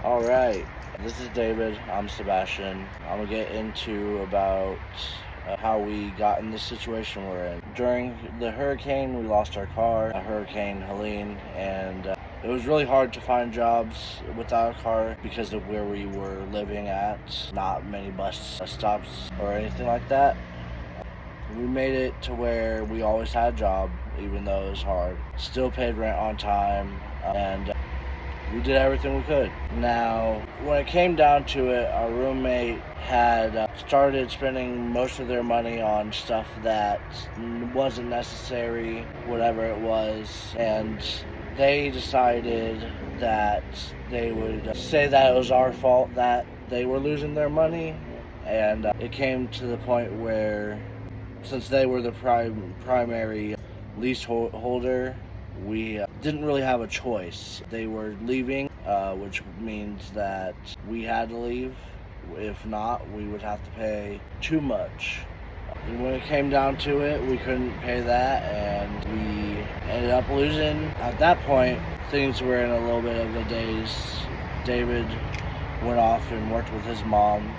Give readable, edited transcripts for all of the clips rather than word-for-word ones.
All right, this is David. I'm Sebastian. I'm gonna get into about how we got in the situation we're in. During the hurricane, we lost our car, Hurricane Helene, and it was really hard to find jobs without a car because of where we were living at. Not many bus stops or anything like that. We made it to where we always had a job, even though it was hard. Still paid rent on time, and we did everything we could. Now, when it came down to it, our roommate had started spending most of their money on stuff that wasn't necessary, whatever it was, and they decided that they would say that it was our fault that they were losing their money, and it came to the point where, since they were the primary leaseholder, we didn't really have a choice. They were leaving, which means that we had to leave. If not, we would have to pay too much. And when it came down to it, we couldn't pay that, and we ended up losing. At that point, things were in a little bit of a daze. David went off and worked with his mom.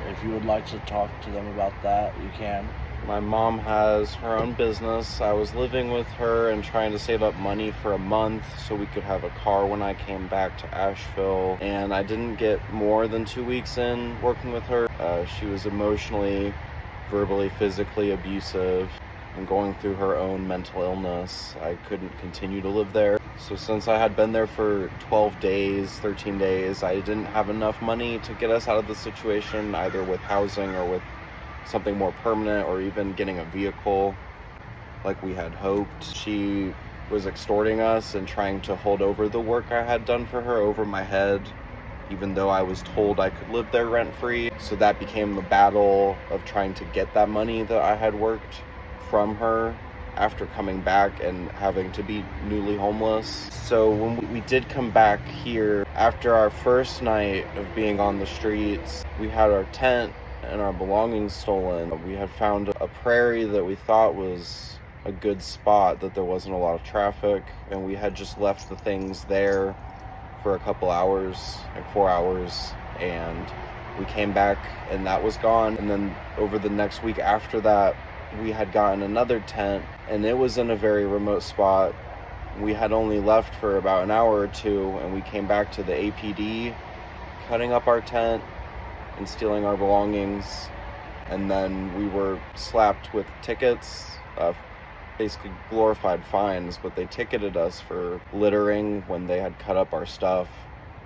If you would like to talk to them about that, you can. My mom has her own business. I was living with her and trying to save up money for a month so we could have a car when I came back to Asheville. And I didn't get more than 2 weeks in working with her. She was emotionally, verbally, physically abusive and going through her own mental illness. I couldn't continue to live there. So since I had been there for 12 days, 13 days, I didn't have enough money to get us out of the situation, either with housing or with something more permanent, or even getting a vehicle like we had hoped. She was extorting us and trying to hold over the work I had done for her over my head, even though I was told I could live there rent-free. So that became the battle of trying to get that money that I had worked from her after coming back and having to be newly homeless. So when we did come back here, after our first night of being on the streets, we had our tent and our belongings stolen. We had found a prairie that we thought was a good spot, that there wasn't a lot of traffic, and we had just left the things there for a couple hours, like 4 hours, and we came back and that was gone. And then over the next week after that, we had gotten another tent, and it was in a very remote spot. We had only left for about an hour or two, and we came back to the APD, cutting up our tent and stealing our belongings. And then we were slapped with tickets, basically glorified fines, but they ticketed us for littering when they had cut up our stuff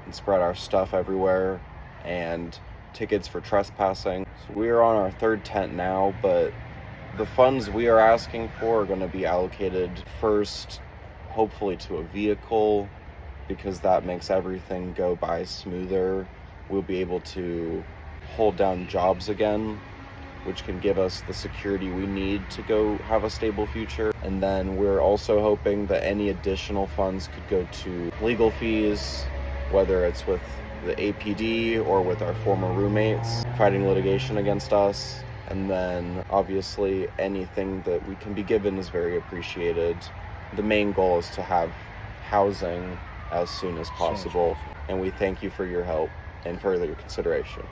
and spread our stuff everywhere, and tickets for trespassing. So we are on our third tent now, but the funds we are asking for are going to be allocated first, hopefully to a vehicle, because that makes everything go by smoother. We'll be able to hold down jobs again, which can give us the security we need to go have a stable future. And then we're also hoping that any additional funds could go to legal fees, whether it's with the APD or with our former roommates fighting litigation against us. And then obviously anything that we can be given is very appreciated. The main goal is to have housing as soon as possible. And we thank you for your help and further consideration.